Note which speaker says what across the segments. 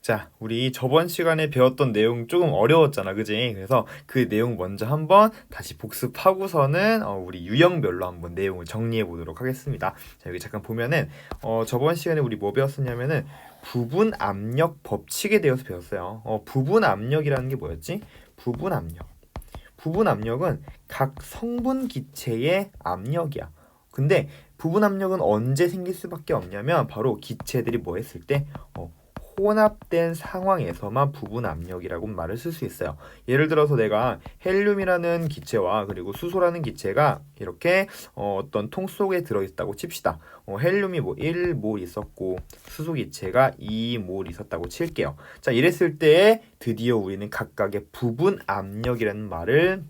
Speaker 1: 자, 우리 저번 시간에 배웠던 내용 조금 어려웠잖아, 그지? 그래서 그 내용 먼저 한번 다시 복습하고서는 우리 유형별로 한번 내용을 정리해 보도록 하겠습니다. 자, 여기 잠깐 보면은 저번 시간에 우리 뭐 배웠었냐면은 부분 압력 법칙에 대해서 배웠어요. 부분 압력이라는 게 뭐였지? 부분 압력. 부분 압력은 각 성분 기체의 압력이야. 근데 부분 압력은 언제 생길 수밖에 없냐면 바로 기체들이 뭐 했을 때 혼합된 상황에서만 부분 압력이라고 말을 쓸 수 있어요. 예를 들어서 내가 헬륨이라는 기체와 그리고 수소라는 기체가 이렇게 어떤 통 속에 들어있다고 칩시다. 헬륨이 뭐 1몰 있었고 수소 기체가 2몰 있었다고 칠게요. 자, 이랬을 때 드디어 우리는 각각의 부분 압력이라는 말을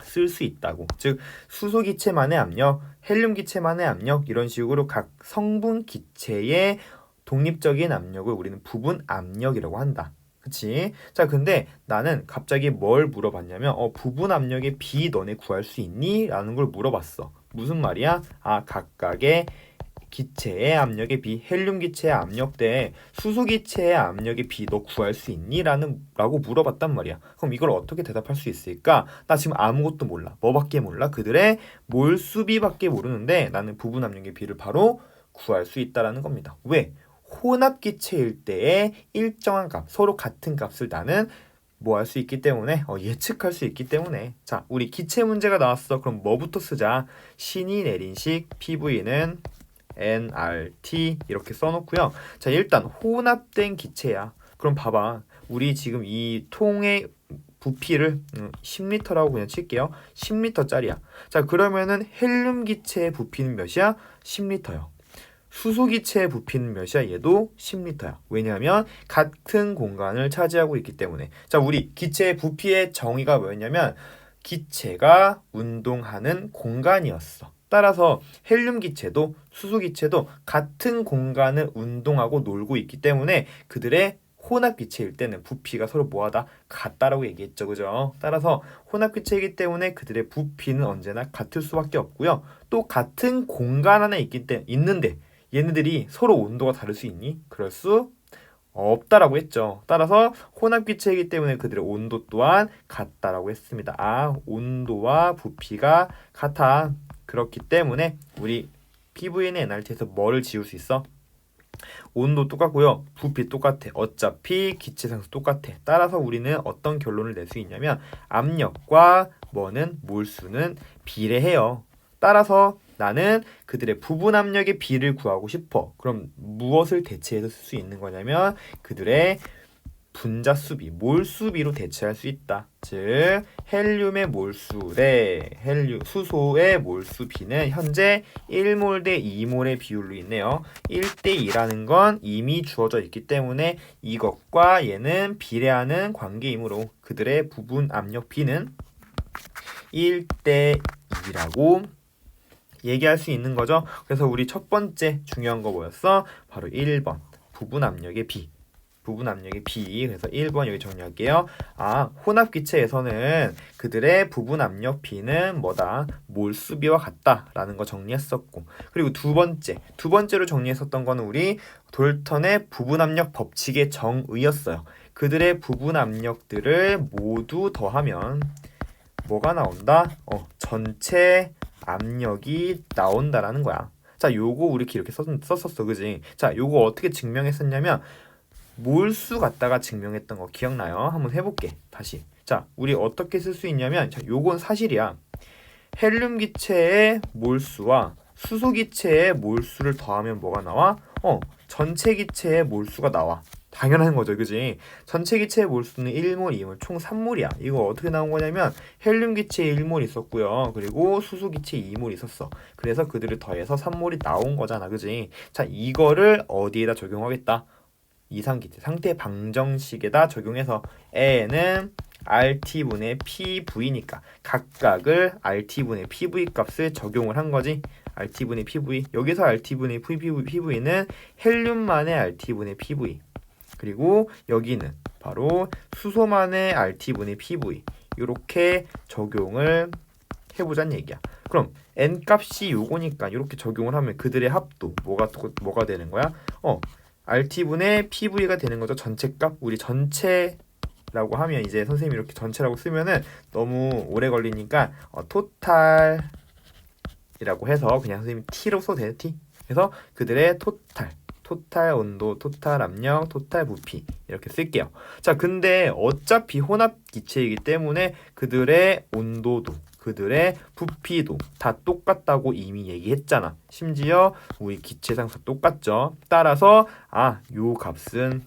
Speaker 1: 쓸 수 있다고. 즉 수소 기체만의 압력, 헬륨 기체만의 압력 이런 식으로 각 성분 기체의 독립적인 압력을 우리는 부분 압력이라고 한다. 그치? 자, 근데 나는 갑자기 뭘 물어봤냐면 부분 압력의 비 너네 구할 수 있니? 라는 걸 물어봤어. 무슨 말이야? 각각의 기체의 압력의 비, 헬륨 기체의 압력 대 수소 기체의 압력의 비 너 구할 수 있니? 라고 물어봤단 말이야. 그럼 이걸 어떻게 대답할 수 있을까? 나 지금 아무것도 몰라. 뭐밖에 몰라? 그들의 몰수비밖에 모르는데 나는 부분 압력의 비를 바로 구할 수 있다라는 겁니다. 왜? 혼합 기체일 때의 일정한 값, 서로 같은 값을 나는 뭐 할 수 있기 때문에 예측할 수 있기 때문에. 자, 우리 기체 문제가 나왔어. 그럼 뭐부터 쓰자? 신이 내린 식 PV는 nRT 이렇게 써놓고요. 자, 일단 혼합된 기체야. 그럼 봐봐. 우리 지금 이 통의 부피를 10리터라고 그냥 칠게요. 10리터짜리야. 자, 그러면은 헬륨 기체의 부피는 몇이야? 10리터요. 수소 기체의 부피는 몇이야? 얘도 10리터야. 왜냐하면 같은 공간을 차지하고 있기 때문에. 자, 우리 기체의 부피의 정의가 뭐였냐면 기체가 운동하는 공간이었어. 따라서 헬륨 기체도 수소 기체도 같은 공간을 운동하고 놀고 있기 때문에 그들의 혼합 기체일 때는 부피가 서로 뭐하다? 같다라고 얘기했죠. 그죠? 따라서 혼합 기체이기 때문에 그들의 부피는 언제나 같을 수밖에 없고요. 또 같은 공간 안에 있는데 얘네들이 서로 온도가 다를 수 있니? 그럴 수 없다라고 했죠. 따라서 혼합 기체이기 때문에 그들의 온도 또한 같다라고 했습니다. 온도와 부피가 같아. 그렇기 때문에 우리 PV는 NRT에서 뭐를 지울 수 있어? 온도 똑같고요. 부피 똑같아. 어차피 기체 상수 똑같아. 따라서 우리는 어떤 결론을 낼 수 있냐면 압력과 몰수는 비례해요. 따라서 나는 그들의 부분 압력의 비를 구하고 싶어. 그럼 무엇을 대체해서 쓸 수 있는 거냐면 그들의 분자 수비, 몰수비로 대체할 수 있다. 즉 헬륨의 몰수 대 수소의 몰수비는 현재 1몰 대 2몰의 비율로 있네요. 1대 2라는 건 이미 주어져 있기 때문에 이것과 얘는 비례하는 관계이므로 그들의 부분 압력 비는 1대 2라고 얘기할 수 있는 거죠. 그래서 우리 첫 번째 중요한 거 뭐였어? 바로 1번 부분 압력의 비. 부분 압력의 비. 그래서 1번 여기 정리할게요. 혼합 기체에서는 그들의 부분 압력 비는 뭐다? 몰수비와 같다라는 거 정리했었고. 그리고 두 번째로 정리했었던 거는 우리 돌턴의 부분 압력 법칙의 정의였어요. 그들의 부분 압력들을 모두 더하면 뭐가 나온다? 전체 압력이 나온다라는 거야. 자, 요거 우리 이렇게 썼었어, 그지? 자, 요거 어떻게 증명했었냐면 몰수 갖다가 증명했던 거 기억나요? 한번 해볼게. 다시. 자, 우리 어떻게 쓸 수 있냐면 자, 요건 사실이야. 헬륨 기체의 몰수와 수소 기체의 몰수를 더하면 뭐가 나와? 전체 기체의 몰수가 나와. 당연한 거죠, 그지? 전체 기체의 몰수는 1몰, 2몰, 총 3몰이야. 이거 어떻게 나온 거냐면 헬륨 기체에 1몰 있었고요. 그리고 수소 기체에 2몰 있었어. 그래서 그들을 더해서 3몰이 나온 거잖아, 그지? 자, 이거를 어디에다 적용하겠다? 이상기체 상태 방정식에다 적용해서 A는 RT분의 PV니까 각각을 RT분의 PV 값을 적용을 한 거지. RT분의 PV. 여기서 RT분의 PV는 헬륨만의 RT분의 PV. 그리고 여기는 바로 수소만의 RT분의 PV. 이렇게 적용을 해보자는 얘기야. 그럼 N 값이 요거니까 이렇게 적용을 하면 그들의 합도 뭐가 되는 거야? RT분의 PV가 되는 거죠. 전체값. 우리 전체라고 하면 이제 선생님이 이렇게 전체라고 쓰면은 너무 오래 걸리니까 토탈이라고 해서 그냥 선생님이 T로 써도 돼요. T. 그래서 그들의 토탈 온도, 토탈 압력, 토탈 부피 이렇게 쓸게요. 자, 근데 어차피 혼합 기체이기 때문에 그들의 온도도, 그들의 부피도 다 똑같다고 이미 얘기했잖아. 심지어 우리 기체상수 똑같죠. 따라서 요 값은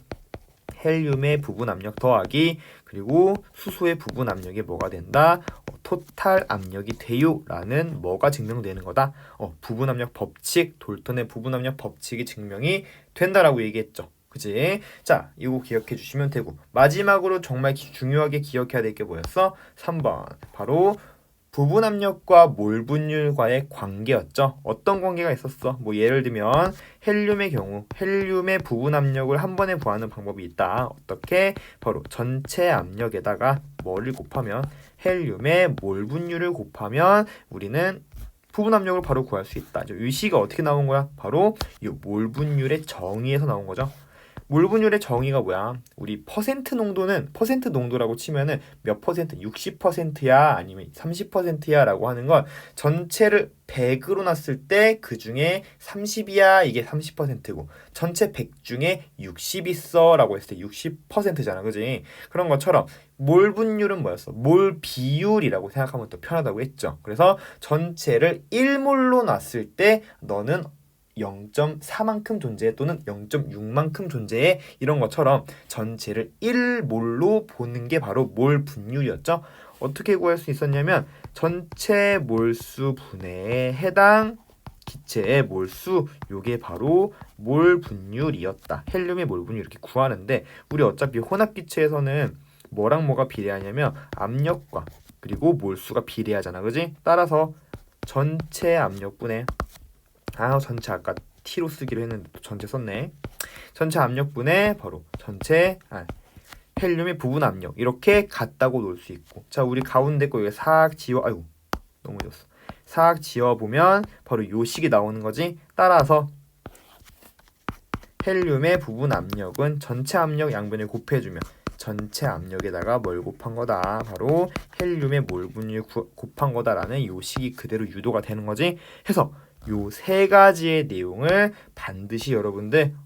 Speaker 1: 헬륨의 부분 압력 더하기 그리고 수소의 부분 압력이 뭐가 된다? 토탈 압력이 돼요 라는 뭐가 증명되는 거다? 부분 압력 법칙, 돌턴의 부분 압력 법칙이 증명이 된다라고 얘기했죠. 그치? 자, 이거 기억해 주시면 되고, 마지막으로 정말 중요하게 기억해야 될 게 뭐였어? 3번 바로 부분 압력과 몰 분율과의 관계였죠. 어떤 관계가 있었어? 뭐 예를 들면 헬륨의 경우 헬륨의 부분 압력을 한 번에 구하는 방법이 있다. 어떻게? 바로 전체 압력에다가 뭐를 곱하면 헬륨의 몰 분율을 곱하면 우리는 부분 압력을 바로 구할 수 있다. 이 식이 어떻게 나온 거야? 바로 이 몰 분율의 정의에서 나온 거죠. 몰 분율의 정의가 뭐야? 우리 퍼센트 농도라고 치면은 몇 퍼센트? 60%야 아니면 30%야 라고 하는 건 전체를 100으로 놨을 때 그 중에 30이야 이게 30%고 전체 100 중에 60 있어 라고 했을 때 60%잖아. 그지? 그런 것처럼 몰 분율은 뭐였어? 몰 비율이라고 생각하면 더 편하다고 했죠. 그래서 전체를 1몰로 놨을 때 너는 0.4만큼 존재해 또는 0.6만큼 존재해 이런 것처럼 전체를 1몰로 보는 게 바로 몰 분율이었죠. 어떻게 구할 수 있었냐면 전체 몰수 분해에 해당 기체의 몰수 요게 바로 몰 분율이었다. 헬륨의 몰 분율 이렇게 구하는데 우리 어차피 혼합 기체에서는 뭐랑 뭐가 비례하냐면 압력과 그리고 몰수가 비례하잖아. 그지? 따라서 전체 압력분의 전체 아까 T로 쓰기로 했는데 또 전체 썼네. 전체 압력분의 바로 전체 헬륨의 부분 압력 이렇게 같다고 놓을 수 있고 자 우리 가운데 거 이거 싹 지워 너무 좋았어. 싹 지워보면 바로 요 식이 나오는 거지. 따라서 헬륨의 부분 압력은 전체 압력 양변을 곱해주면 전체 압력에다가 뭘 곱한 거다. 바로 헬륨의 몰 분율 곱한 거다라는 요 식이 그대로 유도가 되는 거지. 해서 요 세 가지의 내용을 반드시 여러분들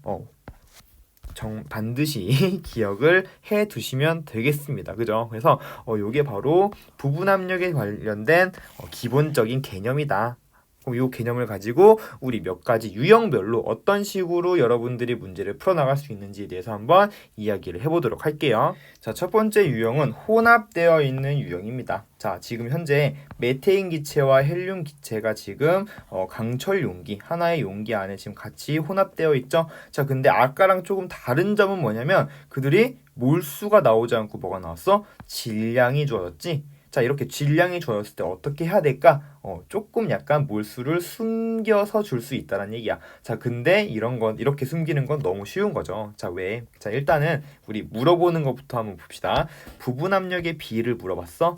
Speaker 1: 반드시 기억을 해 두시면 되겠습니다. 그죠? 그래서 요게 바로 부분 압력에 관련된 기본적인 개념이다. 그럼 요 개념을 가지고 우리 몇 가지 유형별로 어떤 식으로 여러분들이 문제를 풀어나갈 수 있는지에 대해서 한번 이야기를 해보도록 할게요. 자, 첫 번째 유형은 혼합되어 있는 유형입니다. 자, 지금 현재 메테인 기체와 헬륨 기체가 지금 강철 용기, 하나의 용기 안에 지금 같이 혼합되어 있죠. 자, 근데 아까랑 조금 다른 점은 뭐냐면 그들이 몰수가 나오지 않고 뭐가 나왔어? 질량이 주어졌지. 자, 이렇게 질량이 주어졌을 때 어떻게 해야 될까? 조금 약간 몰수를 숨겨서 줄 수 있다는 얘기야. 자, 근데 이렇게 숨기는 건 너무 쉬운 거죠. 자, 왜? 자, 일단은 우리 물어보는 것부터 한번 봅시다. 부분 압력의 비를 물어봤어?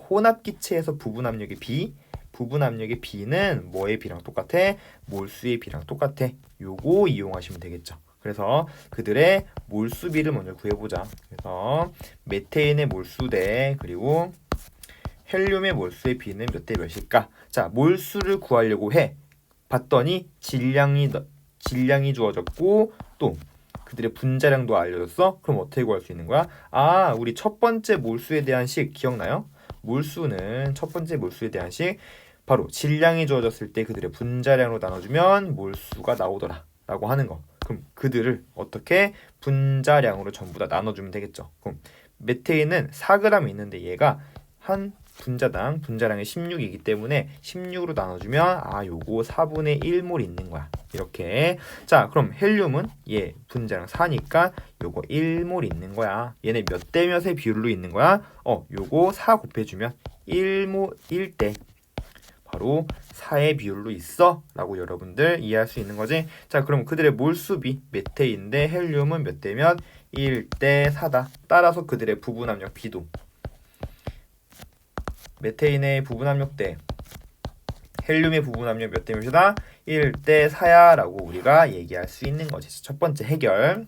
Speaker 1: 혼합 기체에서 부분 압력의 비. 부분 압력의 비는 뭐의 비랑 똑같아? 몰수의 비랑 똑같아. 요거 이용하시면 되겠죠. 그래서 그들의 몰수비를 먼저 구해보자. 그래서 메테인의 몰수대 그리고 헬륨의 몰수의 비는 몇 대 몇일까? 자, 몰수를 구하려고 봤더니 질량이 주어졌고 또 그들의 분자량도 알려졌어? 그럼 어떻게 구할 수 있는 거야? 우리 첫 번째 몰수에 대한 식 기억나요? 첫 번째 몰수에 대한 식 바로 질량이 주어졌을 때 그들의 분자량으로 나눠주면 몰수가 나오더라 라고 하는 거. 그럼 그들을 어떻게 분자량으로 전부 다 나눠주면 되겠죠. 그럼 메테인은 4g 있는데 얘가 한 분자량이 16이기 때문에 16으로 나눠주면 요거 4분의 1몰 있는 거야. 이렇게. 자, 그럼 헬륨은 얘 분자량 4니까 요거 1몰 있는 거야. 얘네 몇 대 몇의 비율로 있는 거야? 요거 4 곱해주면 1대 바로 4의 비율로 있어 라고 여러분들 이해할 수 있는 거지. 자, 그럼 그들의 몰수비 메테인인데 헬륨은 몇 대 몇? 1대 4다. 따라서 그들의 부분 압력 비도 메테인의 부분 압력 대 헬륨의 부분 압력 몇 대 몇이다? 1대 4야 라고 우리가 얘기할 수 있는 거지. 첫 번째 해결.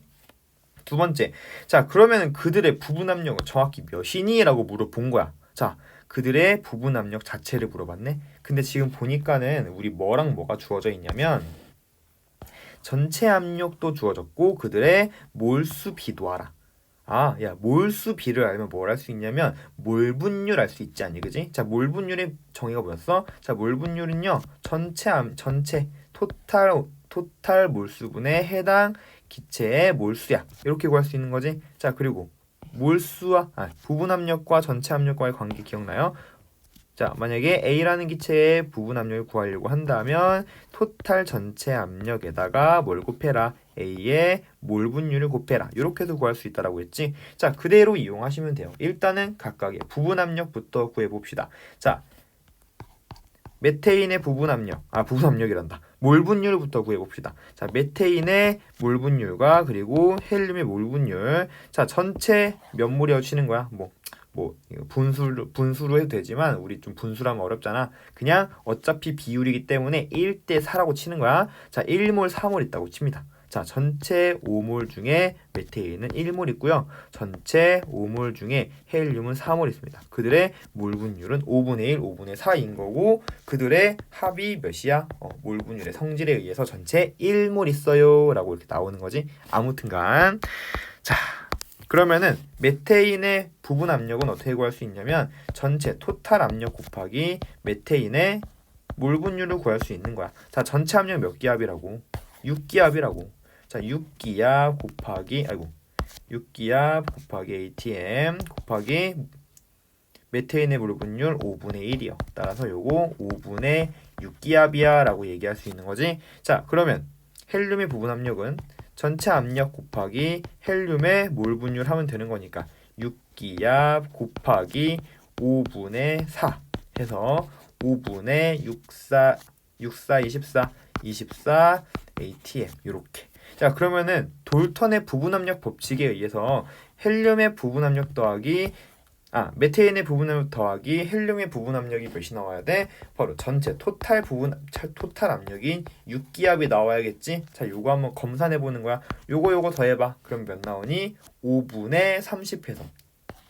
Speaker 1: 두 번째, 자 그러면 그들의 부분 압력은 정확히 몇이니? 라고 물어본 거야. 자 그들의 부분 압력 자체를 물어봤네. 근데 지금 보니까는 우리 뭐랑 뭐가 주어져 있냐면 전체 압력도 주어졌고 그들의 몰수 비도 알아. 아, 야, 몰수 비를 알면 뭘 할 수 있냐면 몰 분율 알 수 있지 않니, 그지? 자, 몰 분율의 정의가 뭐였어? 자, 몰 분율은요 전체 토탈 몰수분의 해당 기체의 몰수야. 이렇게 구할 수 있는 거지. 자, 그리고 몰수와 부분 압력과 전체 압력과의 관계 기억나요? 자, 만약에 A라는 기체의 부분 압력을 구하려고 한다면 토탈 전체 압력에다가 뭘 곱해라? A의 몰 분율을 곱해라. 이렇게 해서 구할 수 있다라고 했지. 자, 그대로 이용하시면 돼요. 일단은 각각의 부분 압력부터 구해봅시다. 자, 메테인의 부분 압력이란다. 몰 분율부터 구해봅시다. 자, 메테인의 몰 분율과 그리고 헬륨의 몰 분율. 자, 전체 몇 몰이라고 치는 거야? 분수로 해도 되지만 우리 좀 분수라면 어렵잖아. 그냥 어차피 비율이기 때문에 1대 4라고 치는 거야. 자, 1몰, 4몰 있다고 칩니다. 자, 전체 5몰 중에 메테인은 1몰 있고요. 전체 5몰 중에 헬륨은 4몰 있습니다. 그들의 몰 분율은 5분의 1, 5분의 4인 거고 그들의 합이 몇이야? 몰 분율의 성질에 의해서 전체 1몰 있어요 라고 이렇게 나오는 거지. 아무튼간 자, 그러면은 메테인의 부분 압력은 어떻게 구할 수 있냐면 전체 토탈 압력 곱하기 메테인의 몰 분율을 구할 수 있는 거야. 자, 전체 압력 몇 기압이라고? 6기압이라고. 자, 6기압 곱하기 ATM 곱하기 메테인의 몰 분율 5분의 1이요. 따라서 요거 5분의 6기압이야 라고 얘기할 수 있는 거지. 자, 그러면 헬륨의 부분 압력은 전체 압력 곱하기 헬륨의 몰 분율 하면 되는 거니까 6기압 곱하기 5분의 4 해서 5분의 64 24 ATM 이렇게. 자, 그러면은 돌턴의 부분 압력 법칙에 의해서 헬륨의 부분 압력 더하기 메테인의 부분 압력 더하기 헬륨의 부분 압력이 몇이 나와야 돼? 바로 전체 토탈 압력인 6기압이 나와야겠지? 자, 요거 한번 검산해 보는 거야. 요거 더해봐. 그럼 몇 나오니? 5분의 30 해서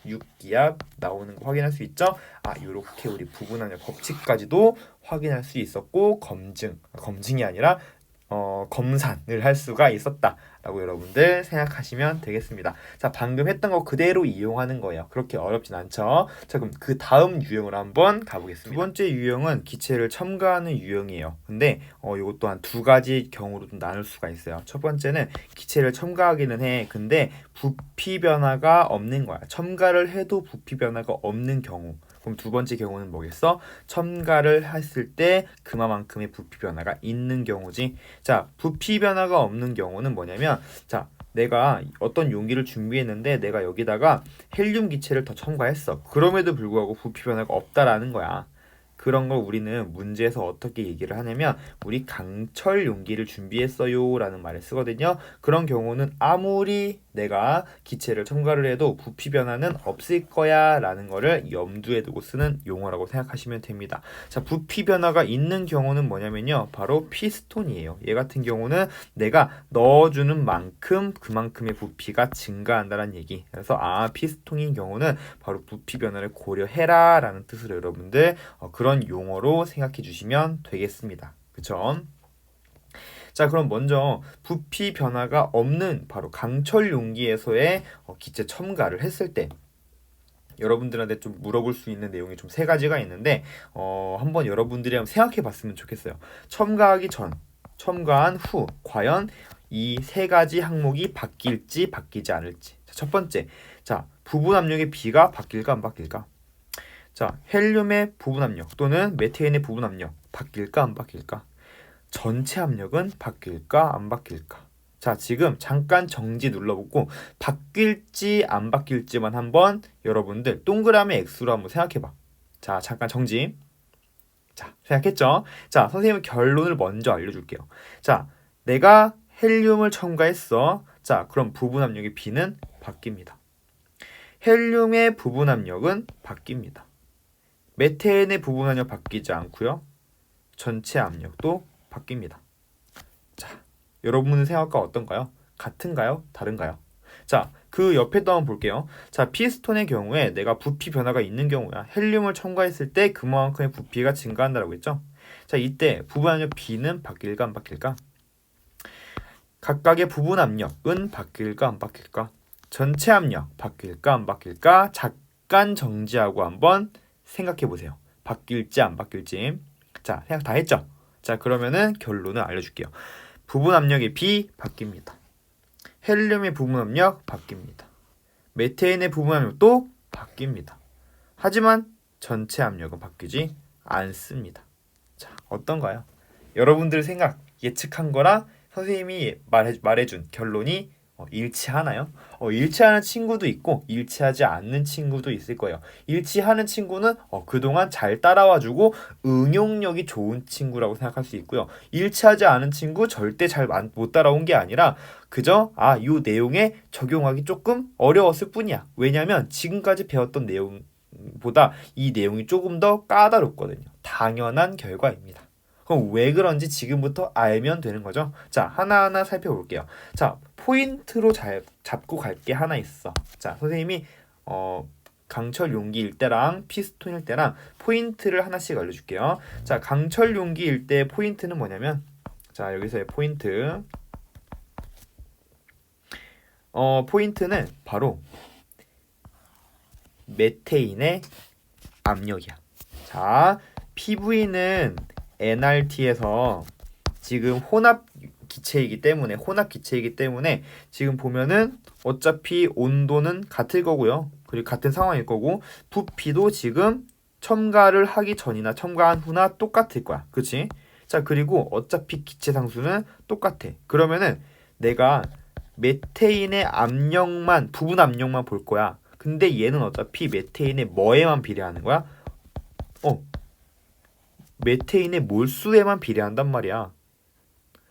Speaker 1: 6기압 나오는 거 확인할 수 있죠? 요렇게 우리 부분 압력 법칙까지도 확인할 수 있었고 검증이 아니라 검산을 할 수가 있었다라고 여러분들 생각하시면 되겠습니다. 자, 방금 했던 거 그대로 이용하는 거예요. 그렇게 어렵진 않죠? 자, 그럼 그 다음 유형으로 한번 가보겠습니다. 두 번째 유형은 기체를 첨가하는 유형이에요. 근데 이것 또한 두 가지 경우로 좀 나눌 수가 있어요. 첫 번째는 기체를 첨가하기는 해. 근데 부피 변화가 없는 거야. 첨가를 해도 부피 변화가 없는 경우. 그럼 두 번째 경우는 뭐겠어? 첨가를 했을 때 그만큼의 부피 변화가 있는 경우지. 자, 부피 변화가 없는 경우는 뭐냐면, 자, 내가 어떤 용기를 준비했는데 내가 여기다가 헬륨 기체를 더 첨가했어. 그럼에도 불구하고 부피 변화가 없다라는 거야. 그런 걸 우리는 문제에서 어떻게 얘기를 하냐면 우리 강철 용기를 준비했어요 라는 말을 쓰거든요. 그런 경우는 아무리 내가 기체를 첨가를 해도 부피 변화는 없을 거야 라는 거를 염두에 두고 쓰는 용어라고 생각하시면 됩니다. 자, 부피 변화가 있는 경우는 뭐냐면요, 바로 피스톤이에요. 얘 같은 경우는 내가 넣어주는 만큼 그만큼의 부피가 증가한다는 얘기. 그래서 피스톤인 경우는 바로 부피 변화를 고려해라 라는 뜻으로 여러분들 그런 용어로 생각해 주시면 되겠습니다. 그쵸? 자, 그럼 먼저 부피 변화가 없는 바로 강철 용기에서의 기체 첨가를 했을 때 여러분들한테 좀 물어볼 수 있는 내용이 좀 세 가지가 있는데 한번 여러분들이 한번 생각해 봤으면 좋겠어요. 첨가하기 전, 첨가한 후 과연 이 세 가지 항목이 바뀔지 바뀌지 않을지. 자, 첫 번째, 자, 부분 압력의 비가 바뀔까 안 바뀔까? 자, 헬륨의 부분 압력 또는 메테인의 부분 압력 바뀔까 안 바뀔까? 전체 압력은 바뀔까 안 바뀔까? 자, 지금 잠깐 정지 눌러보고 바뀔지 안 바뀔지만 한번 여러분들 동그라미 X로 한번 생각해봐. 자, 잠깐 정지. 자, 생각했죠? 자, 선생님은 결론을 먼저 알려줄게요. 자, 내가 헬륨을 첨가했어. 자, 그럼 부분 압력의 B는 바뀝니다. 헬륨의 부분 압력은 바뀝니다. 메테인의 부분 압력 바뀌지 않고요. 전체 압력도 바뀝니다. 자, 여러분의 생각과 어떤가요? 같은가요? 다른가요? 자, 그 옆에 또 한번 볼게요. 자, 피스톤의 경우에 내가 부피 변화가 있는 경우야. 헬륨을 첨가했을 때 그만큼의 부피가 증가한다고 했죠? 자, 이때 부분 압력 B는 바뀔까 안 바뀔까? 각각의 부분 압력은 바뀔까 안 바뀔까? 전체 압력 바뀔까 안 바뀔까? 잠깐 정지하고 한번 생각해 보세요. 바뀔지 안 바뀔지. 자, 생각 다 했죠? 자, 그러면은 결론을 알려줄게요. 부분 압력의 B 바뀝니다. 헬륨의 부분 압력 바뀝니다. 메테인의 부분 압력도 바뀝니다. 하지만 전체 압력은 바뀌지 않습니다. 자, 어떤가요? 여러분들 생각 예측한 거랑 선생님이 말해준 결론이 일치하나요? 일치하는 친구도 있고 일치하지 않는 친구도 있을 거예요. 일치하는 친구는 그동안 잘 따라와주고 응용력이 좋은 친구라고 생각할 수 있고요. 일치하지 않은 친구 절대 잘 못 따라온 게 아니라 그저 이 내용에 적용하기 조금 어려웠을 뿐이야. 왜냐하면 지금까지 배웠던 내용보다 이 내용이 조금 더 까다롭거든요. 당연한 결과입니다. 그럼 왜 그런지 지금부터 알면 되는 거죠. 자, 하나하나 살펴볼게요. 자, 포인트로 잘 잡고 갈 게 하나 있어. 자, 선생님이 강철 용기일 때랑 피스톤일 때랑 포인트를 하나씩 알려줄게요. 자, 강철 용기일 때 포인트는 뭐냐면, 자, 여기서의 포인트. 포인트는 바로 메테인의 압력이야. 자, PV는 NRT에서 지금 혼합 기체이기 때문에 지금 보면은 어차피 온도는 같을 거고요. 그리고 같은 상황일 거고 부피도 지금 첨가를 하기 전이나 첨가한 후나 똑같을 거야. 그치? 자, 그리고 어차피 기체 상수는 똑같아. 그러면은 내가 메테인의 압력만, 부분 압력만 볼 거야. 근데 얘는 어차피 메테인의 뭐에만 비례하는 거야? 메테인의 몰수에만 비례한단 말이야.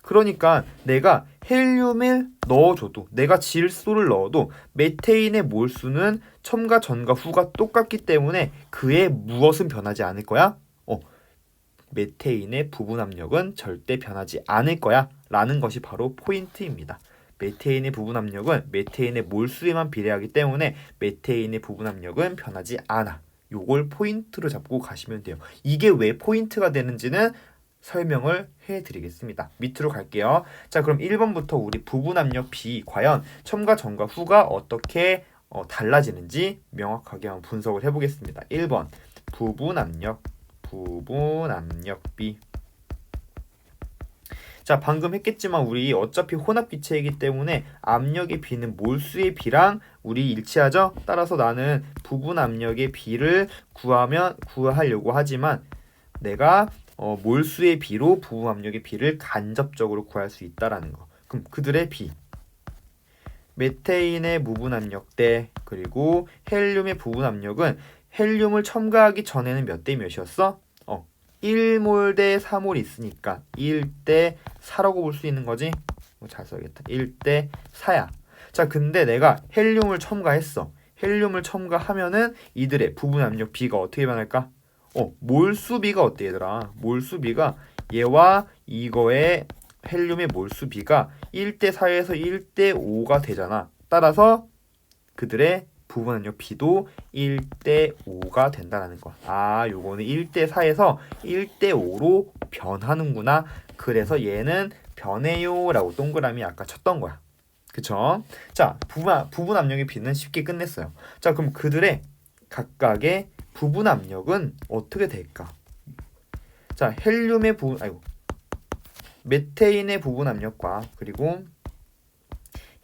Speaker 1: 그러니까 내가 헬륨을 넣어줘도, 내가 질소를 넣어도 메테인의 몰수는 첨가 전과 후가 똑같기 때문에 그의 무엇은 변하지 않을 거야? 메테인의 부분 압력은 절대 변하지 않을 거야 라는 것이 바로 포인트입니다. 메테인의 부분 압력은 메테인의 몰수에만 비례하기 때문에 메테인의 부분 압력은 변하지 않아. 요걸 포인트로 잡고 가시면 돼요. 이게 왜 포인트가 되는지는 설명을 해드리겠습니다. 밑으로 갈게요. 자, 그럼 1번부터 우리 부분 압력 B 과연 첨가 전과 후가 어떻게 달라지는지 명확하게 한번 분석을 해보겠습니다. 1번 부분 압력 B. 자, 방금 했겠지만 우리 어차피 혼합 기체이기 때문에 압력의 B는 몰수의 B랑 우리 일치하죠? 따라서 나는 부분 압력의 B를 구하려고 하지만 내가 몰수의 B로 부분 압력의 B를 간접적으로 구할 수 있다라는 거. 그럼 그들의 B. 메테인의 부분 압력대 그리고 헬륨의 부분 압력은 헬륨을 첨가하기 전에는 몇 대 몇이었어? 1몰 대 4몰 있으니까 1대 4라고 볼 수 있는 거지? 잘 써야겠다. 1대 4야. 자, 근데 내가 헬륨을 첨가했어. 헬륨을 첨가하면은 이들의 부분 압력 B가 어떻게 변할까? 몰수 B가 어때 얘들아? 몰수 B가 얘와 이거의 헬륨의 몰수 B가 1대 4에서 1대 5가 되잖아. 따라서 그들의 부분 압력 B도 1대 5가 된다는 거. 요거는 1대 4에서 1대 5로 변하는구나. 그래서 얘는 변해요 라고 동그라미 아까 쳤던 거야. 그쵸? 자, 부분 압력의 B는 쉽게 끝냈어요. 자, 그럼 그들의 각각의 부분 압력은 어떻게 될까? 자, 메테인의 부분 압력과 그리고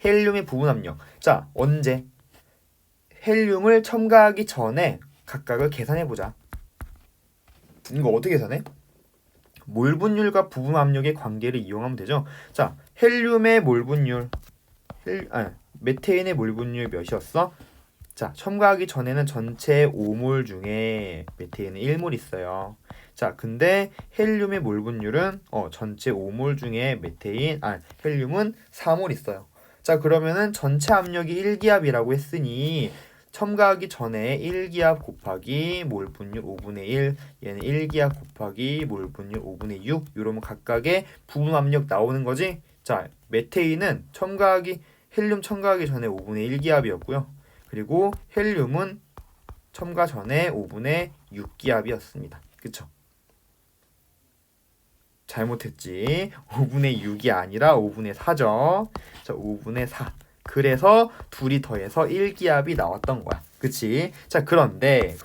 Speaker 1: 헬륨의 부분 압력. 자, 언제? 헬륨을 첨가하기 전에 각각을 계산해보자. 이거 어떻게 계산해? 몰 분율과 부분 압력의 관계를 이용하면 되죠. 자, 헬륨의 몰 분율, 메테인의 몰 분율 몇이었어? 자, 첨가하기 전에는 전체 5몰 중에 메테인은 1몰 있어요. 자, 근데 헬륨의 몰 분율은 전체 5몰 중에 헬륨은 4몰 있어요. 자, 그러면은 전체 압력이 1기압이라고 했으니 첨가하기 전에 1기압 곱하기 몰 분율 5분의 1, 얘는 1기압 곱하기 몰 분율 5분의 6, 이러면 각각의 부분 압력 나오는 거지. 자, 메테인은 헬륨 첨가하기 전에 5분의 1기압이었고요. 그리고 헬륨은 첨가 전에 5분의 6기압이었습니다. 그쵸? 잘못했지. 5분의 6이 아니라 5분의 4죠. 자, 5분의 4. 그래서 둘이 더해서 1기압이 나왔던 거야. 그치? 자, 그런데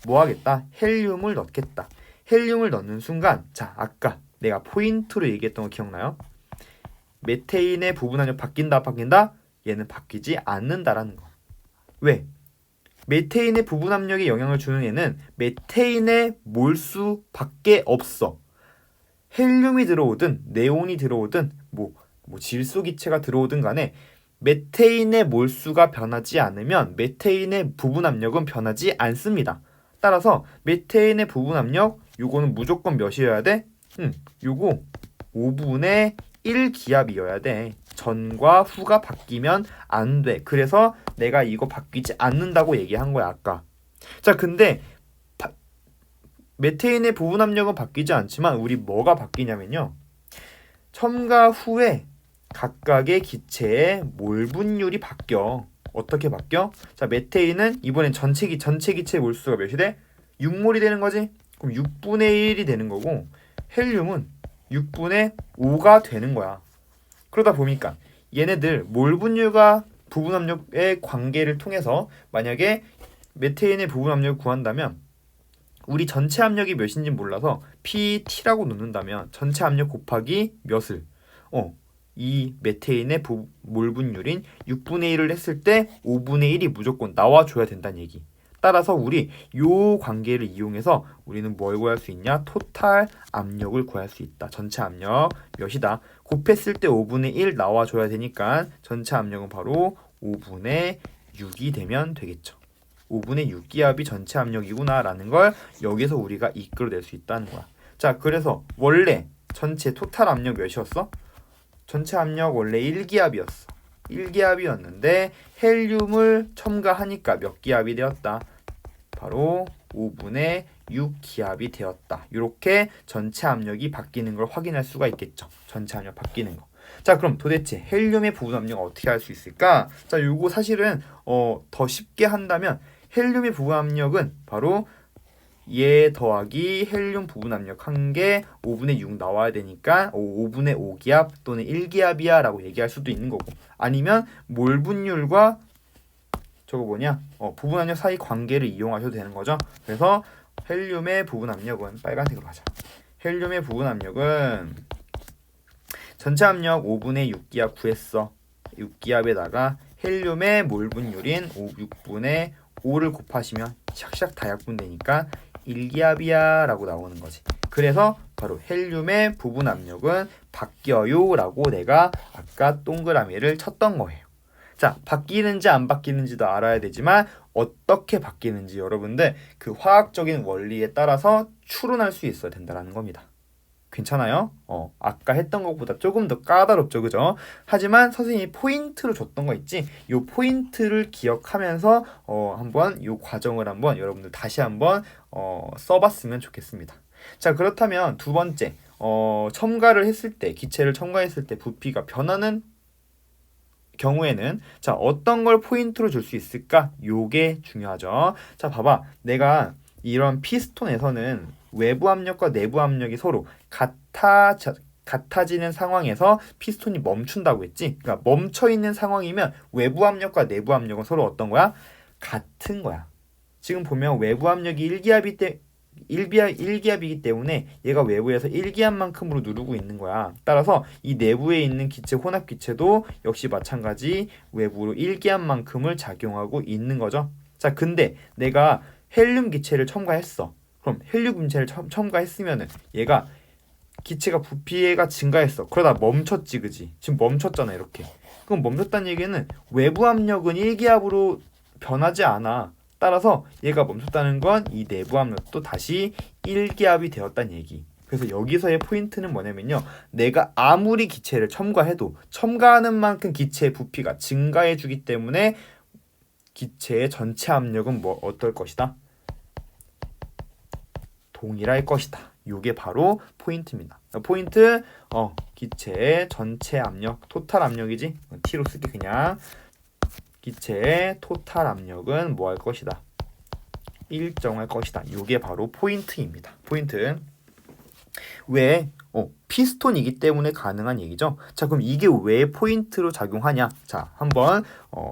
Speaker 1: 뭐 하겠다? 헬륨을 넣겠다. 헬륨을 넣는 순간, 자, 아까 내가 포인트로 얘기했던 거 기억나요? 메테인의 부분 압력 바뀐다? 얘는 바뀌지 않는다라는 거. 왜? 메테인의 부분 압력에 영향을 주는 애는 메테인의 몰수밖에 없어. 헬륨이 들어오든 네온이 들어오든 뭐 질소기체가 들어오든 간에 메테인의 몰수가 변하지 않으면 메테인의 부분 압력은 변하지 않습니다. 따라서 메테인의 부분 압력 요거는 무조건 몇이어야 돼? 요거 5분의 1기압이어야 돼. 전과 후가 바뀌면 안 돼. 그래서 내가 이거 바뀌지 않는다고 얘기한 거야 아까. 자, 근데 메테인의 부분 압력은 바뀌지 않지만 우리 뭐가 바뀌냐면요, 첨가 후에 각각의 기체의 몰 분율이 바뀌어. 어떻게 바뀌어? 자, 메테인은 이번엔 전체 기체의 몰수가 몇이 돼? 6몰이 되는 거지? 그럼 6분의 1이 되는 거고, 헬륨은 6분의 5가 되는 거야. 그러다 보니까 얘네들 몰 분율과 부분 압력의 관계를 통해서 만약에 메테인의 부분 압력을 구한다면 우리 전체 압력이 몇인지 몰라서 PT라고 놓는다면 전체 압력 곱하기 몇을 이 메테인의 몰 분율인 6분의 1을 했을 때 5분의 1이 무조건 나와줘야 된다는 얘기. 따라서 우리 요 관계를 이용해서 우리는 뭘 구할 수 있냐? 토탈 압력을 구할 수 있다. 전체 압력 몇이다? 곱했을 때 5분의 1 나와줘야 되니까 전체 압력은 바로 5분의 6이 되면 되겠죠. 5분의 6기압이 전체 압력이구나 라는 걸 여기서 우리가 이끌어낼 수 있다는 거야. 자, 그래서 원래 전체 토탈 압력 몇이었어? 전체 압력 원래 1기압이었어. 1기압이었는데 헬륨을 첨가하니까 몇 기압이 되었다? 바로 5분의 6기압이 되었다. 이렇게 전체 압력이 바뀌는 걸 확인할 수가 있겠죠. 전체 압력 바뀌는 거. 자, 그럼 도대체 헬륨의 부분 압력을 어떻게 할 수 있을까? 자, 요거 사실은 더 쉽게 한다면 헬륨의 부분 압력은 바로 얘 더하기 헬륨 부분 압력 한 개 5분의 6 나와야 되니까 5분의 5기압 또는 1기압이야 라고 얘기할 수도 있는 거고, 아니면 몰 분율과 부분 압력 사이 관계를 이용하셔도 되는 거죠. 그래서 헬륨의 부분 압력은 빨간색으로 하자. 헬륨의 부분 압력은 전체 압력 5분의 6기압 구했어. 6기압에다가 헬륨의 몰 분율인 6분의 5를 곱하시면 샥샥 다약분 되니까 1기압이야 라고 나오는 거지. 그래서 바로 헬륨의 부분 압력은 바뀌어요 라고 내가 아까 동그라미를 쳤던 거예요. 자, 바뀌는지 안 바뀌는지도 알아야 되지만 어떻게 바뀌는지 여러분들 그 화학적인 원리에 따라서 추론할 수 있어야 된다는 겁니다. 괜찮아요? 아까 했던 것보다 조금 더 까다롭죠, 그죠? 하지만 선생님이 포인트로 줬던 거 있지? 요 포인트를 기억하면서 한번 요 과정을 한번 여러분들 다시 한번 써봤으면 좋겠습니다. 자, 그렇다면 두 번째, 첨가를 했을 때, 기체를 첨가했을 때 부피가 변하는 경우에는 자, 어떤 걸 포인트로 줄 수 있을까? 요게 중요하죠. 자, 봐봐. 내가 이런 피스톤에서는 외부 압력과 내부 압력이 서로 같아지는 상황에서 피스톤이 멈춘다고 했지. 그러니까 멈춰 있는 상황이면 외부 압력과 내부 압력은 서로 어떤 거야? 같은 거야. 지금 보면 외부 압력이 1기압이기 때문에 얘가 외부에서 1기압만큼으로 누르고 있는 거야. 따라서 이 내부에 있는 기체, 혼합 기체도 역시 마찬가지 외부로 1기압만큼을 작용하고 있는 거죠. 자, 근데 내가 헬륨 기체를 첨가했어. 그럼 헬륨 기체를 첨가했으면은 얘가 기체가 부피가 증가했어. 그러다 멈췄지, 그지? 지금 멈췄잖아, 이렇게. 그럼 멈췄다는 얘기는 외부 압력은 1기압으로 변하지 않아. 따라서 얘가 멈췄다는 건 이 내부 압력도 다시 1기압이 되었다는 얘기. 그래서 여기서의 포인트는 뭐냐면요, 내가 아무리 기체를 첨가해도 첨가하는 만큼 기체의 부피가 증가해 주기 때문에 기체의 전체 압력은 뭐 어떨 것이다? 동일할 것이다. 이게 바로 포인트입니다. 포인트 기체의 전체 압력, 토탈 압력이지? T로 쓸게 그냥. 기체의 토탈 압력은 뭐 할 것이다? 일정할 것이다. 이게 바로 포인트입니다. 포인트. 왜? 피스톤이기 때문에 가능한 얘기죠. 자, 그럼 이게 왜 포인트로 작용하냐? 자, 한번